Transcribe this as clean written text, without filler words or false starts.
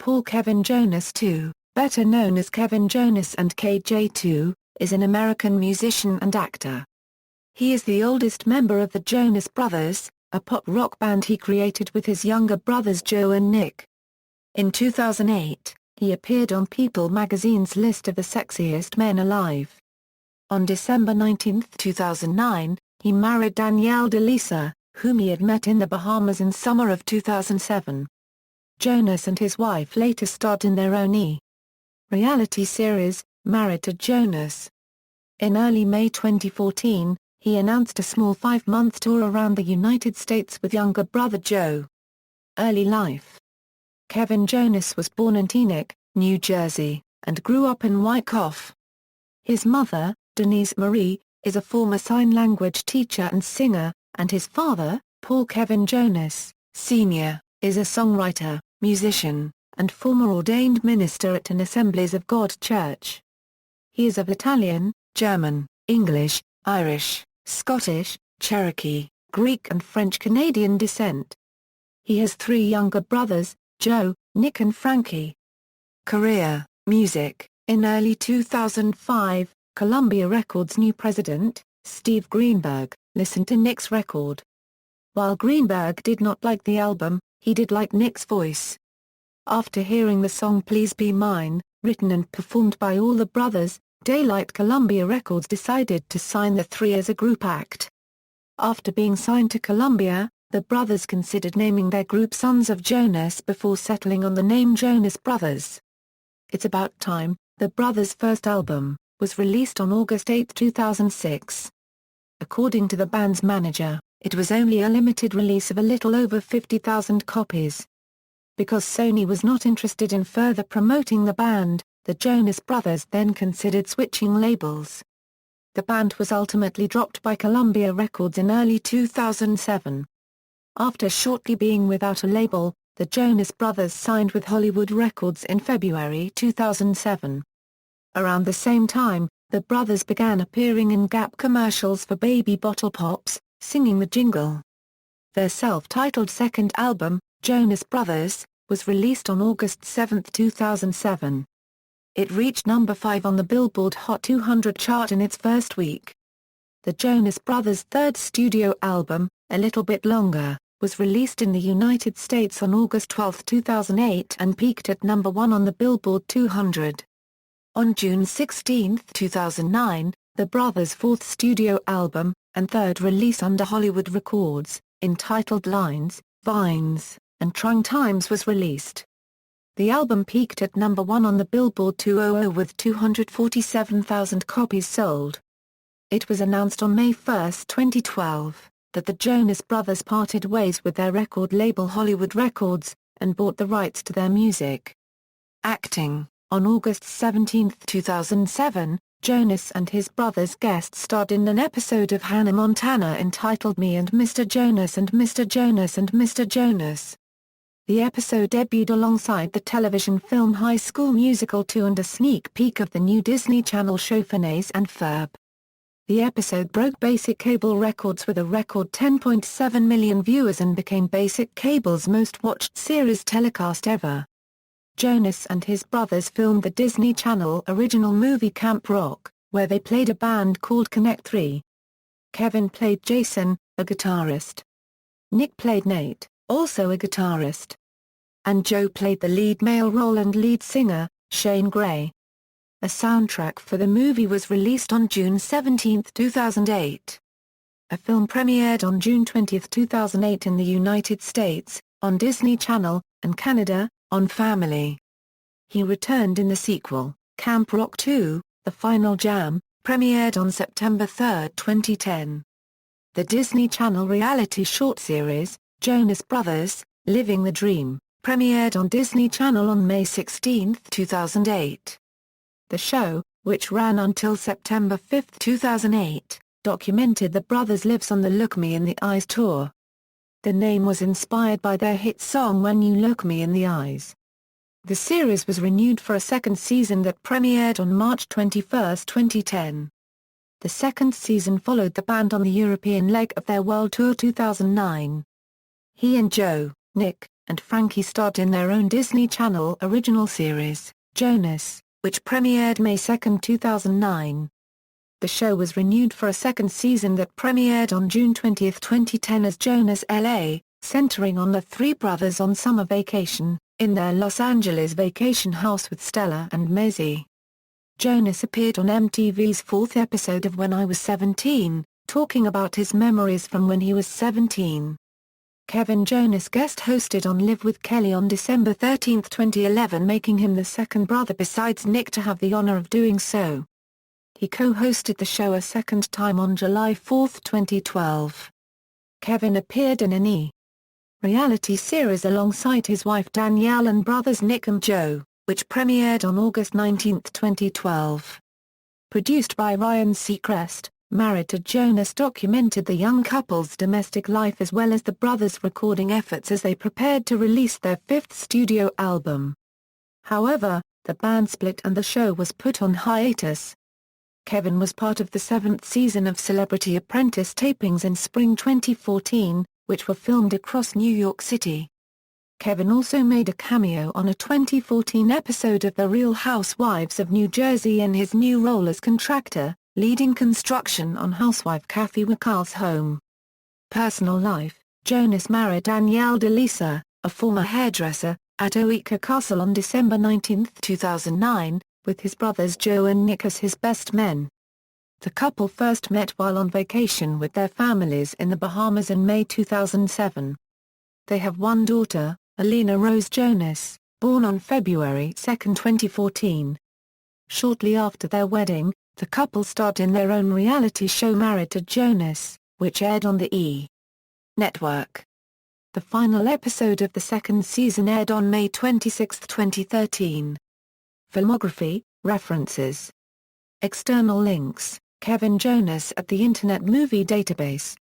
Paul. Kevin Jonas II, better known as Kevin Jonas and KJ2, is an American musician and actor. He is the oldest member of the Jonas Brothers, a pop-rock band he created with his younger brothers Joe and Nick. In 2008, he appeared on People magazine's list of the Sexiest Men Alive. On December 19, 2009, he married Danielle Deleasa, whom he had met in the Bahamas in summer of 2007. Jonas and his wife later starred in their own reality series, Married to Jonas. In early May 2014, he announced a small 5-month tour around the United States with younger brother Joe. Early life. Kevin Jonas was born in Teaneck, New Jersey, and grew up in Wyckoff. His mother, Denise Marie, is a former sign language teacher and singer, and his father, Paul Kevin Jonas, Sr., is a songwriter, musician, and former ordained minister at an Assemblies of God church. He is of Italian, German, English, Irish, Scottish, Cherokee, Greek and French-Canadian descent. He has 3 younger brothers, Joe, Nick and Frankie. Career, music. In early 2005, Columbia Records' new president, Steve Greenberg, listened to Nick's record. While Greenberg did not like the album, he did like Nick's voice. After hearing the song Please Be Mine, written and performed by all the brothers, Daylight Columbia Records decided to sign the 3 as a group act. After being signed to Columbia, the brothers considered naming their group Sons of Jonas before settling on the name Jonas Brothers. It's About Time, the brothers' first album, was released on August 8, 2006. According to the band's manager, it was only a limited release of a little over 50,000 copies. Because Sony was not interested in further promoting the band, the Jonas Brothers then considered switching labels. The band was ultimately dropped by Columbia Records in early 2007. After shortly being without a label, the Jonas Brothers signed with Hollywood Records in February 2007. Around the same time, the brothers began appearing in Gap commercials for baby bottle pops, singing the jingle. Their self-titled second album, Jonas Brothers, was released on August 7, 2007. It reached number 5 on the Billboard Hot 200 chart in its first week. The Jonas Brothers' third studio album, A Little Bit Longer, was released in the United States on August 12, 2008 and peaked at number 1 on the Billboard 200. On June 16, 2009, the brothers' fourth studio album, and third release under Hollywood Records, entitled Lines, Vines, and Trying Times was released. The album peaked at number 1 on the Billboard 200 with 247,000 copies sold. It was announced on May 1, 2012, that the Jonas Brothers parted ways with their record label Hollywood Records, and bought the rights to their music. Acting. On August 17, 2007, Jonas and his brothers guest starred in an episode of Hannah Montana entitled Me and Mr. Jonas and Mr. Jonas and Mr. Jonas. The episode debuted alongside the television film High School Musical 2 and a sneak peek of the new Disney Channel show Phineas and Ferb. The episode broke basic cable records with a record 10.7 million viewers and became basic cable's most watched series telecast ever. Jonas and his brothers filmed the Disney Channel original movie Camp Rock, where they played a band called Connect 3. Kevin played Jason, a guitarist. Nick played Nate, also a guitarist. And Joe played the lead male role and lead singer, Shane Gray. A soundtrack for the movie was released on June 17, 2008. A film premiered on June 20, 2008 in the United States, on Disney Channel, and Canada, on Family. He returned in the sequel, Camp Rock 2, The Final Jam, premiered on September 3, 2010. The Disney Channel reality short series, Jonas Brothers, Living the Dream, premiered on Disney Channel on May 16, 2008. The show, which ran until September 5, 2008, documented the brothers' lives on the Look Me in the Eyes tour. The name was inspired by their hit song When You Look Me in the Eyes. The series was renewed for a second season that premiered on March 21, 2010. The second season followed the band on the European leg of their World Tour 2009. He and Joe, Nick, and Frankie starred in their own Disney Channel original series, Jonas, which premiered May 2, 2009. The show was renewed for a second season that premiered on June 20, 2010 as Jonas LA, centering on the three brothers on summer vacation, in their Los Angeles vacation house with Stella and Maisie. Jonas appeared on MTV's fourth episode of When I Was 17, talking about his memories from when he was 17. Kevin Jonas guest hosted on Live with Kelly on December 13, 2011, making him the second brother besides Nick to have the honor of doing so. He co-hosted the show a second time on July 4, 2012. Kevin appeared in an reality series alongside his wife Danielle and brothers Nick and Joe, which premiered on August 19, 2012. Produced by Ryan Seacrest, Married to Jonas documented the young couple's domestic life as well as the brothers' recording efforts as they prepared to release their fifth studio album. However, the band split and the show was put on hiatus. Kevin was part of the seventh season of Celebrity Apprentice tapings in spring 2014, which were filmed across New York City. Kevin also made a cameo on a 2014 episode of The Real Housewives of New Jersey in his new role as contractor, leading construction on housewife Kathy Wackal's home. Personal life: Jonas married Danielle Deleasa, a former hairdresser, at Oika Castle on December 19, 2009, with his brothers Joe and Nick as his best men. The couple first met while on vacation with their families in the Bahamas in May 2007. They have one daughter, Alina Rose Jonas, born on February 2, 2014. Shortly after their wedding, the couple starred in their own reality show Married to Jonas, which aired on the E! Network. The final episode of the second season aired on May 26, 2013. Filmography, references. External links: Kevin Jonas at the Internet Movie Database.